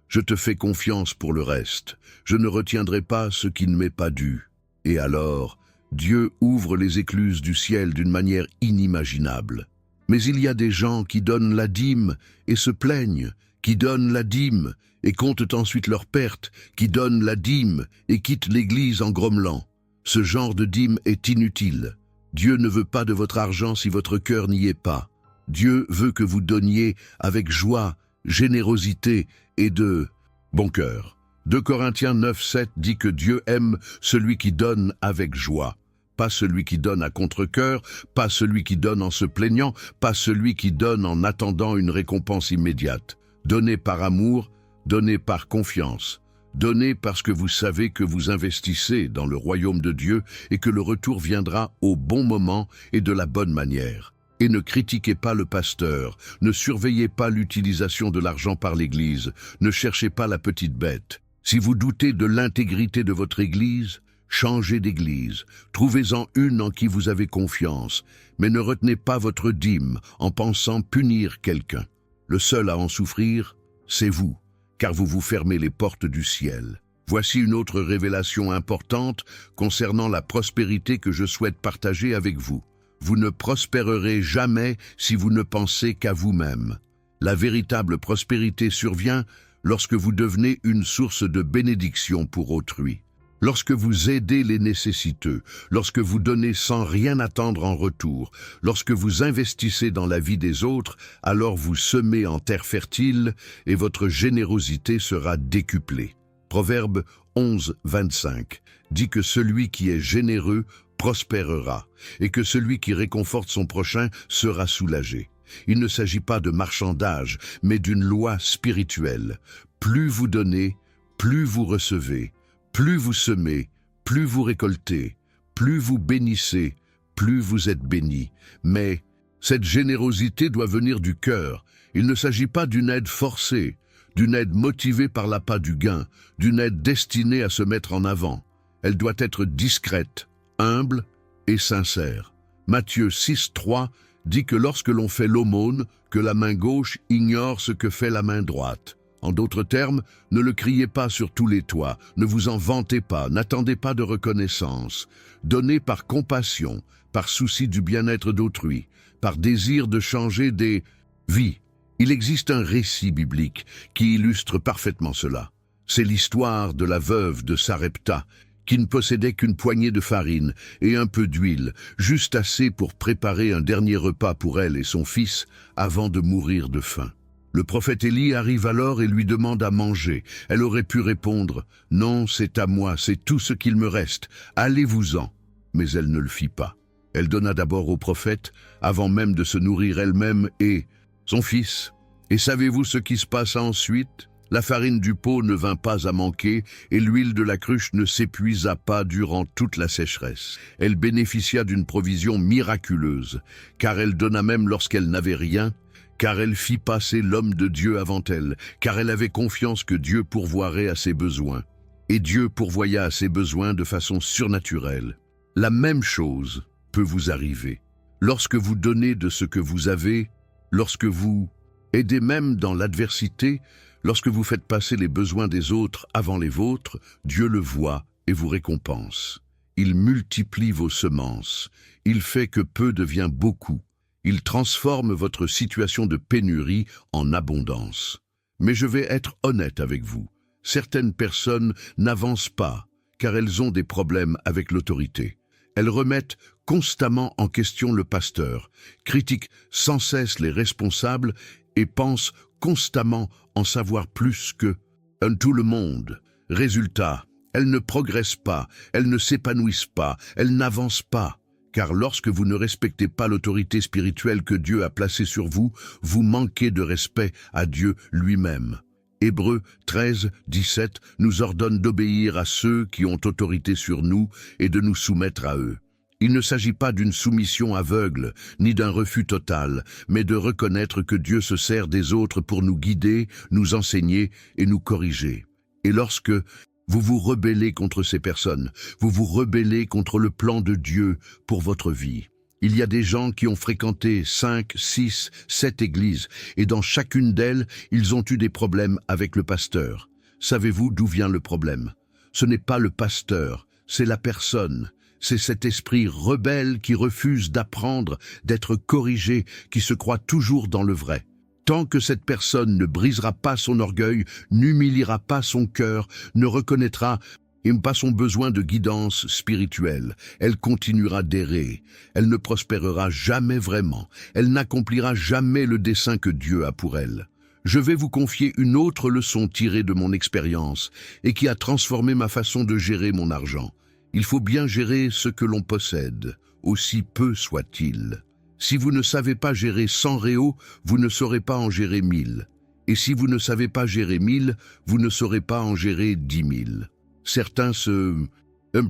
Speaker 1: Je te fais confiance pour le reste. Je ne retiendrai pas ce qui ne m'est pas dû. » Et alors, Dieu ouvre les écluses du ciel d'une manière inimaginable. Mais il y a des gens qui donnent la dîme et se plaignent, qui donnent la dîme et comptent ensuite leurs pertes, qui donnent la dîme et quittent l'Église en grommelant. Ce genre de dîme est inutile. Dieu ne veut pas de votre argent si votre cœur n'y est pas. Dieu veut que vous donniez avec joie, générosité et de bon cœur. 2 Corinthiens 9, 7 dit que Dieu aime celui qui donne avec joie. pas celui qui donne à contre-cœur, pas celui qui donne en se plaignant, pas celui qui donne en attendant une récompense immédiate. Donnez par amour, donnez par confiance. Donnez parce que vous savez que vous investissez dans le royaume de Dieu et que le retour viendra au bon moment et de la bonne manière. Et ne critiquez pas le pasteur, ne surveillez pas l'utilisation de l'argent par l'Église, ne cherchez pas la petite bête. Si vous doutez de l'intégrité de votre Église, changez d'Église, trouvez-en une en qui vous avez confiance, mais ne retenez pas votre dîme en pensant punir quelqu'un. Le seul à en souffrir, c'est vous, car vous vous fermez les portes du ciel. Voici une autre révélation importante concernant la prospérité que je souhaite partager avec vous. Vous ne prospérerez jamais si vous ne pensez qu'à vous-même. La véritable prospérité survient lorsque vous devenez une source de bénédiction pour autrui. Lorsque vous aidez les nécessiteux, lorsque vous donnez sans rien attendre en retour, lorsque vous investissez dans la vie des autres, alors vous semez en terre fertile et votre générosité sera décuplée. Proverbe 11, 25 dit que celui qui est généreux prospérera et que celui qui réconforte son prochain sera soulagé. Il ne s'agit pas de marchandage, mais d'une loi spirituelle. Plus vous donnez, plus vous recevez. Plus vous semez, plus vous récoltez, plus vous bénissez, plus vous êtes bénis. Mais cette générosité doit venir du cœur. Il ne s'agit pas d'une aide forcée, d'une aide motivée par l'appât du gain, d'une aide destinée à se mettre en avant. Elle doit être discrète, humble et sincère. Matthieu 6, 3 dit que lorsque l'on fait l'aumône, que la main gauche ignore ce que fait la main droite. En d'autres termes, ne le criez pas sur tous les toits, ne vous en vantez pas, n'attendez pas de reconnaissance. Donnez par compassion, par souci du bien-être d'autrui, par désir de changer des vies. Il existe un récit biblique qui illustre parfaitement cela. C'est l'histoire de la veuve de Sarepta, qui ne possédait qu'une poignée de farine et un peu d'huile, juste assez pour préparer un dernier repas pour elle et son fils avant de mourir de faim. Le prophète Élie arrive alors et lui demande à manger. Elle aurait pu répondre « Non, c'est à moi, c'est tout ce qu'il me reste, allez-vous-en ». Mais elle ne le fit pas. Elle donna d'abord au prophète, avant même de se nourrir elle-même, et son fils. Et savez-vous ce qui se passa ensuite ? La farine du pot ne vint pas à manquer, et l'huile de la cruche ne s'épuisa pas durant toute la sécheresse. Elle bénéficia d'une provision miraculeuse, car elle donna même lorsqu'elle n'avait rien, car elle fit passer l'homme de Dieu avant elle, car elle avait confiance que Dieu pourvoirait à ses besoins. Et Dieu pourvoya à ses besoins de façon surnaturelle. La même chose peut vous arriver. Lorsque vous donnez de ce que vous avez, lorsque vous aidez même dans l'adversité, lorsque vous faites passer les besoins des autres avant les vôtres, Dieu le voit et vous récompense. Il multiplie vos semences. Il fait que peu devient beaucoup. Il transforme votre situation de pénurie en abondance. Mais je vais être honnête avec vous. Certaines personnes n'avancent pas, car elles ont des problèmes avec l'autorité. Elles remettent constamment en question le pasteur, critiquent sans cesse les responsables et pensent constamment en savoir plus que tout le monde. Résultat, elles ne progressent pas, elles ne s'épanouissent pas, elles n'avancent pas. Car lorsque vous ne respectez pas l'autorité spirituelle que Dieu a placée sur vous, vous manquez de respect à Dieu lui-même. Hébreux 13, 17 nous ordonne d'obéir à ceux qui ont autorité sur nous et de nous soumettre à eux. Il ne s'agit pas d'une soumission aveugle, ni d'un refus total, mais de reconnaître que Dieu se sert des autres pour nous guider, nous enseigner et nous corriger. Et lorsque vous vous rebellez contre ces personnes, vous vous rebellez contre le plan de Dieu pour votre vie. Il y a des gens qui ont fréquenté 5, 6, 7 églises, et dans chacune d'elles, ils ont eu des problèmes avec le pasteur. Savez-vous d'où vient le problème? Ce n'est pas le pasteur, c'est la personne. C'est cet esprit rebelle qui refuse d'apprendre, d'être corrigé, qui se croit toujours dans le vrai. Tant que cette personne ne brisera pas son orgueil, n'humiliera pas son cœur, ne reconnaîtra pas son besoin de guidance spirituelle, elle continuera d'errer. Elle ne prospérera jamais vraiment. Elle n'accomplira jamais le dessein que Dieu a pour elle. Je vais vous confier une autre leçon tirée de mon expérience et qui a transformé ma façon de gérer mon argent. Il faut bien gérer ce que l'on possède, aussi peu soit-il. Si vous ne savez pas gérer 100 réaux, vous ne saurez pas en gérer 1000. Et si vous ne savez pas gérer 1000, vous ne saurez pas en gérer 10 000. Certains se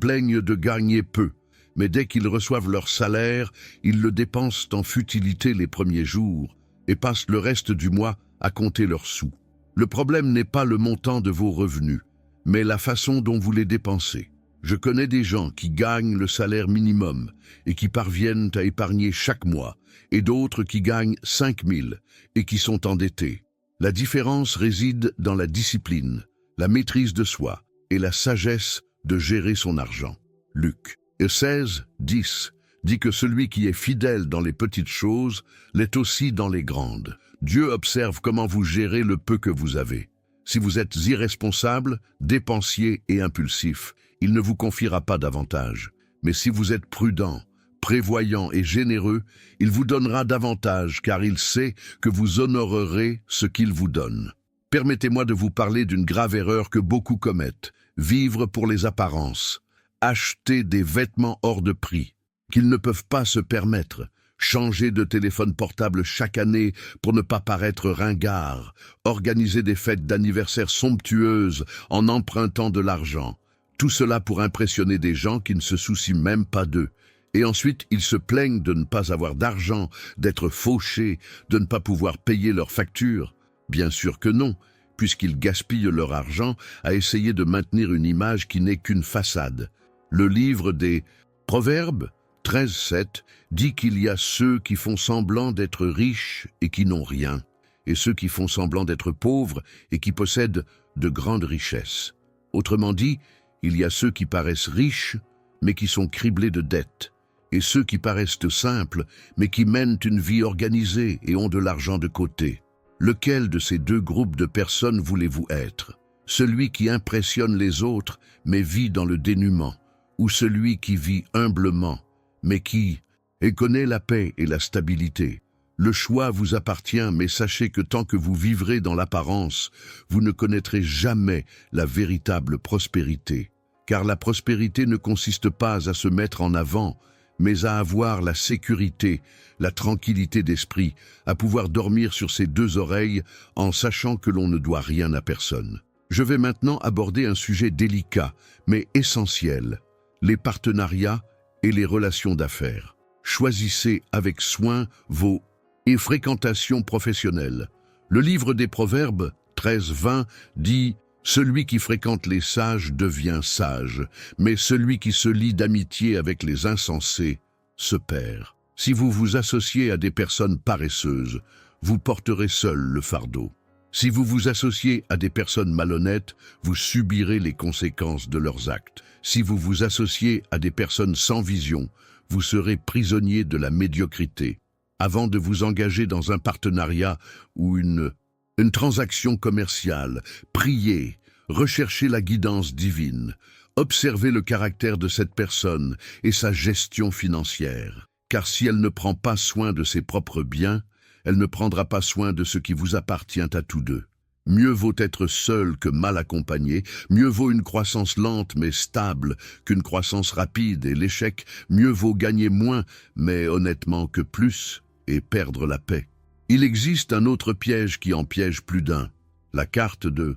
Speaker 1: plaignent de gagner peu, mais dès qu'ils reçoivent leur salaire, ils le dépensent en futilité les premiers jours et passent le reste du mois à compter leurs sous. Le problème n'est pas le montant de vos revenus, mais la façon dont vous les dépensez. Je connais des gens qui gagnent le salaire minimum et qui parviennent à épargner chaque mois, et d'autres qui gagnent 5 000 et qui sont endettés. La différence réside dans la discipline, la maîtrise de soi et la sagesse de gérer son argent. Luc 16, 10 dit que celui qui est fidèle dans les petites choses l'est aussi dans les grandes. Dieu observe comment vous gérez le peu que vous avez. Si vous êtes irresponsable, dépensier et impulsif, il ne vous confiera pas davantage. Mais si vous êtes prudent, prévoyant et généreux, il vous donnera davantage, car il sait que vous honorerez ce qu'il vous donne. Permettez-moi de vous parler d'une grave erreur que beaucoup commettent: vivre pour les apparences, acheter des vêtements hors de prix, qu'ils ne peuvent pas se permettre, changer de téléphone portable chaque année pour ne pas paraître ringard, organiser des fêtes d'anniversaire somptueuses en empruntant de l'argent. Tout cela pour impressionner des gens qui ne se soucient même pas d'eux. Et ensuite, ils se plaignent de ne pas avoir d'argent, d'être fauchés, de ne pas pouvoir payer leurs factures. Bien sûr que non, puisqu'ils gaspillent leur argent à essayer de maintenir une image qui n'est qu'une façade. Le livre des Proverbes 13:7 dit qu'il y a ceux qui font semblant d'être riches et qui n'ont rien, et ceux qui font semblant d'être pauvres et qui possèdent de grandes richesses. Autrement dit, il y a ceux qui paraissent riches, mais qui sont criblés de dettes, et ceux qui paraissent simples, mais qui mènent une vie organisée et ont de l'argent de côté. Lequel de ces deux groupes de personnes voulez-vous être? Celui qui impressionne les autres, mais vit dans le dénuement, ou celui qui vit humblement, mais qui connaît la paix et la stabilité? Le choix vous appartient, mais sachez que tant que vous vivrez dans l'apparence, vous ne connaîtrez jamais la véritable prospérité. Car la prospérité ne consiste pas à se mettre en avant, mais à avoir la sécurité, la tranquillité d'esprit, à pouvoir dormir sur ses deux oreilles en sachant que l'on ne doit rien à personne. Je vais maintenant aborder un sujet délicat, mais essentiel: les partenariats et les relations d'affaires. Choisissez avec soin vos fréquentations professionnelles. Le livre des Proverbes 13:20 dit: celui qui fréquente les sages devient sage, mais celui qui se lie d'amitié avec les insensés se perd. Si vous vous associez à des personnes paresseuses, vous porterez seul le fardeau. Si vous vous associez à des personnes malhonnêtes, vous subirez les conséquences de leurs actes. Si vous vous associez à des personnes sans vision, vous serez prisonnier de la médiocrité. Avant de vous engager dans un partenariat ou une transaction commerciale, priez, recherchez la guidance divine, observez le caractère de cette personne et sa gestion financière. Car si elle ne prend pas soin de ses propres biens, elle ne prendra pas soin de ce qui vous appartient à tous deux. Mieux vaut être seul que mal accompagné, mieux vaut une croissance lente mais stable qu'une croissance rapide, et l'échec, mieux vaut gagner moins mais honnêtement que plus et perdre la paix. Il existe un autre piège qui en piège plus d'un: la carte de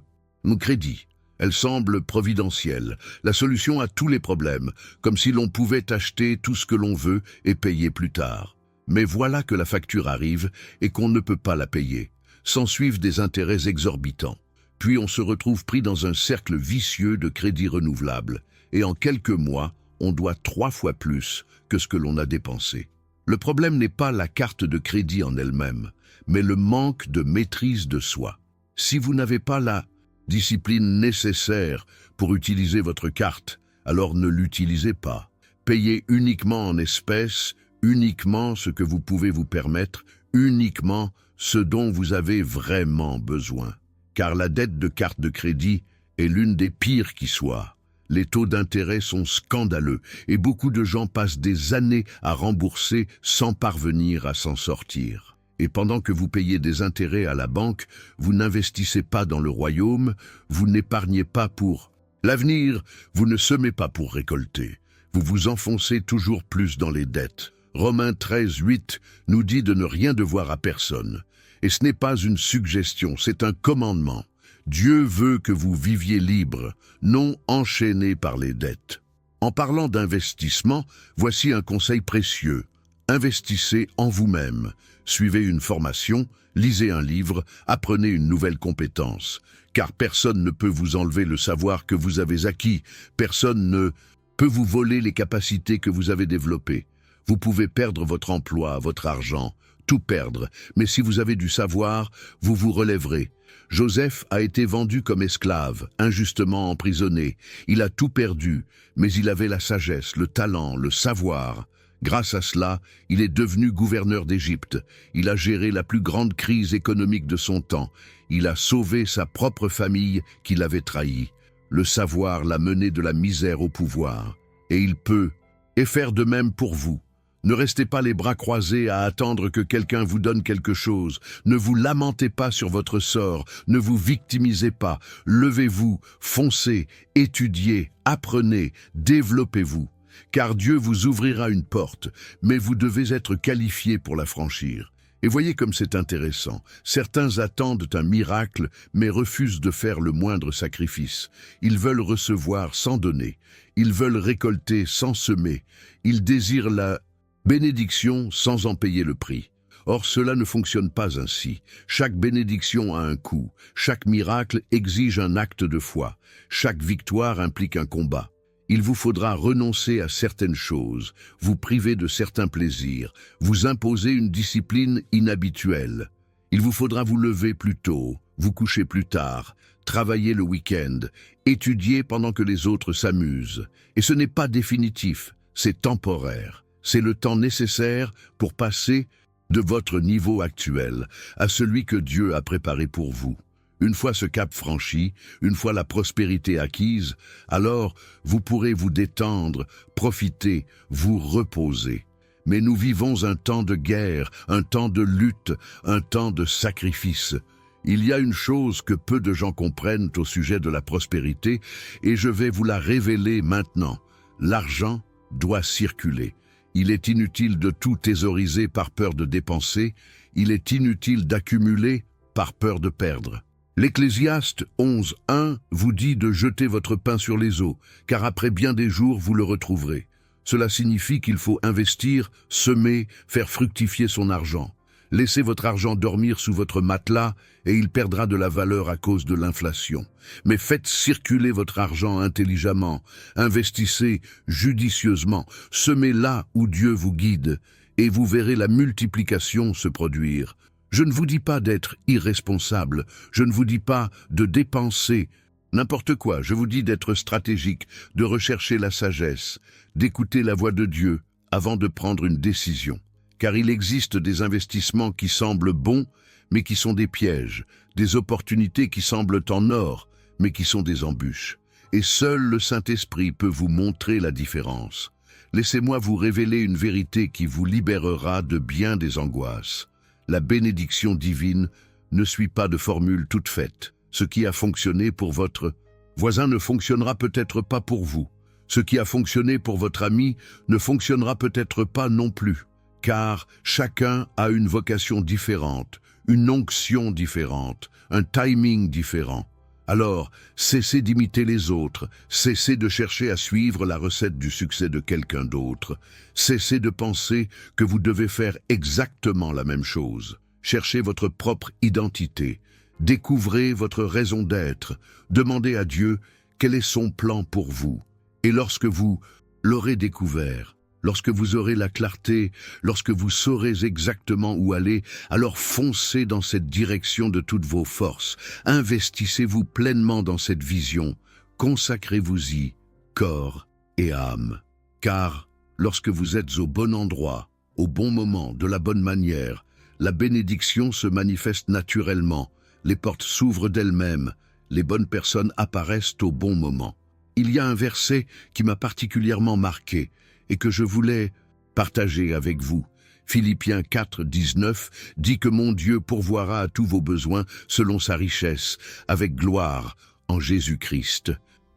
Speaker 1: crédit. Elle semble providentielle, la solution à tous les problèmes, comme si l'on pouvait acheter tout ce que l'on veut et payer plus tard. Mais voilà que la facture arrive et qu'on ne peut pas la payer. S'ensuivent des intérêts exorbitants. Puis on se retrouve pris dans un cercle vicieux de crédits renouvelables, et en quelques mois, on doit 3 fois plus que ce que l'on a dépensé. Le problème n'est pas la carte de crédit en elle-même, mais le manque de maîtrise de soi. Si vous n'avez pas la discipline nécessaire pour utiliser votre carte, alors ne l'utilisez pas. Payez uniquement en espèces, uniquement ce que vous pouvez vous permettre, uniquement ce dont vous avez vraiment besoin. Car la dette de carte de crédit est l'une des pires qui soient. Les taux d'intérêt sont scandaleux et beaucoup de gens passent des années à rembourser sans parvenir à s'en sortir. Et pendant que vous payez des intérêts à la banque, vous n'investissez pas dans le royaume, vous n'épargnez pas pour L'avenir, vous ne semez pas pour récolter. Vous vous enfoncez toujours plus dans les dettes. Romains 13, 8 nous dit de ne rien devoir à personne. Et ce n'est pas une suggestion, c'est un commandement. Dieu veut que vous viviez libre, non enchaîné par les dettes. En parlant d'investissement, voici un conseil précieux. Investissez en vous-même. Suivez une formation, lisez un livre, apprenez une nouvelle compétence. Car personne ne peut vous enlever le savoir que vous avez acquis. Personne ne peut vous voler les capacités que vous avez développées. Vous pouvez perdre votre emploi, votre argent, tout perdre. Mais si vous avez du savoir, vous vous relèverez. Joseph a été vendu comme esclave, injustement emprisonné. Il a tout perdu, mais il avait la sagesse, le talent, le savoir. Grâce à cela, il est devenu gouverneur d'Égypte. Il a géré la plus grande crise économique de son temps. Il a sauvé sa propre famille qui l'avait trahi. Le savoir l'a mené de la misère au pouvoir. Et il peut, et faire de même pour vous. Ne restez pas les bras croisés à attendre que quelqu'un vous donne quelque chose. Ne vous lamentez pas sur votre sort. Ne vous victimisez pas. Levez-vous, foncez, étudiez, apprenez, développez-vous. Car Dieu vous ouvrira une porte, mais vous devez être qualifié pour la franchir. Et voyez comme c'est intéressant. Certains attendent un miracle, mais refusent de faire le moindre sacrifice. Ils veulent recevoir sans donner. Ils veulent récolter sans semer. Ils désirent la bénédiction sans en payer le prix. Or, cela ne fonctionne pas ainsi. Chaque bénédiction a un coût. Chaque miracle exige un acte de foi. Chaque victoire implique un combat. Il vous faudra renoncer à certaines choses, vous priver de certains plaisirs, vous imposer une discipline inhabituelle. Il vous faudra vous lever plus tôt, vous coucher plus tard, travailler le week-end, étudier pendant que les autres s'amusent. Et ce n'est pas définitif, c'est temporaire. C'est le temps nécessaire pour passer de votre niveau actuel à celui que Dieu a préparé pour vous. Une fois ce cap franchi, une fois la prospérité acquise, alors vous pourrez vous détendre, profiter, vous reposer. Mais nous vivons un temps de guerre, un temps de lutte, un temps de sacrifice. Il y a une chose que peu de gens comprennent au sujet de la prospérité, et je vais vous la révéler maintenant. L'argent doit circuler. Il est inutile de tout thésauriser par peur de dépenser, il est inutile d'accumuler par peur de perdre. L'Ecclésiaste 11.1 vous dit de jeter votre pain sur les eaux, car après bien des jours vous le retrouverez. Cela signifie qu'il faut investir, semer, faire fructifier son argent. Laissez votre argent dormir sous votre matelas et il perdra de la valeur à cause de l'inflation. Mais faites circuler votre argent intelligemment, investissez judicieusement, semez là où Dieu vous guide et vous verrez la multiplication se produire. Je ne vous dis pas d'être irresponsable, je ne vous dis pas de dépenser n'importe quoi, je vous dis d'être stratégique, de rechercher la sagesse, d'écouter la voix de Dieu avant de prendre une décision. Car il existe des investissements qui semblent bons, mais qui sont des pièges, des opportunités qui semblent en or, mais qui sont des embûches. Et seul le Saint-Esprit peut vous montrer la différence. Laissez-moi vous révéler une vérité qui vous libérera de bien des angoisses. La bénédiction divine ne suit pas de formule toute faite. Ce qui a fonctionné pour votre voisin ne fonctionnera peut-être pas pour vous. Ce qui a fonctionné pour votre ami ne fonctionnera peut-être pas non plus. Car chacun a une vocation différente, une onction différente, un timing différent. Alors, cessez d'imiter les autres, cessez de chercher à suivre la recette du succès de quelqu'un d'autre, cessez de penser que vous devez faire exactement la même chose. Cherchez votre propre identité, découvrez votre raison d'être, demandez à Dieu quel est son plan pour vous. Et lorsque vous l'aurez découvert, lorsque vous aurez la clarté, lorsque vous saurez exactement où aller, alors foncez dans cette direction de toutes vos forces. Investissez-vous pleinement dans cette vision. Consacrez-vous-y, corps et âme. Car lorsque vous êtes au bon endroit, au bon moment, de la bonne manière, la bénédiction se manifeste naturellement. Les portes s'ouvrent d'elles-mêmes. Les bonnes personnes apparaissent au bon moment. Il y a un verset qui m'a particulièrement marqué et que je voulais partager avec vous. Philippiens 4, 19 dit que mon Dieu pourvoira à tous vos besoins selon sa richesse, avec gloire en Jésus-Christ.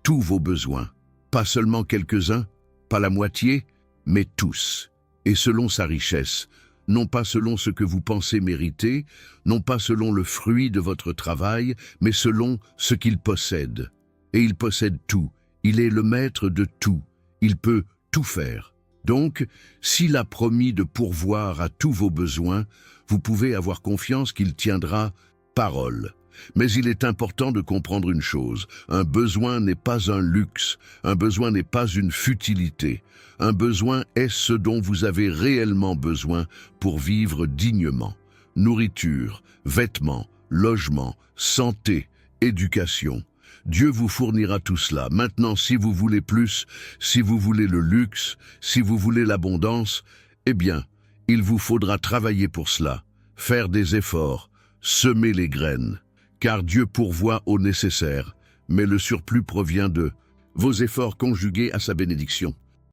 Speaker 1: tous vos besoins. Pas seulement quelques-uns, pas la moitié, mais tous. Et selon sa richesse, non pas selon ce que vous pensez mériter, non pas selon le fruit de votre travail, mais selon ce qu'il possède. Et il possède tout, il est le maître de tout, il peut tout faire. Donc, s'il a promis de pourvoir à tous vos besoins, vous pouvez avoir confiance qu'il tiendra parole. Mais il est important de comprendre une chose, un besoin n'est pas un luxe, un besoin n'est pas une futilité. Un besoin est ce dont vous avez réellement besoin pour vivre dignement. Nourriture, vêtements, logement, santé, éducation. Dieu vous fournira tout cela. Maintenant, si vous voulez plus, si vous voulez le luxe, si vous voulez l'abondance, eh bien, il vous faudra travailler pour cela, faire des efforts, semer les graines. Car Dieu pourvoit au nécessaire, mais le surplus provient de vos efforts conjugués à sa bénédiction.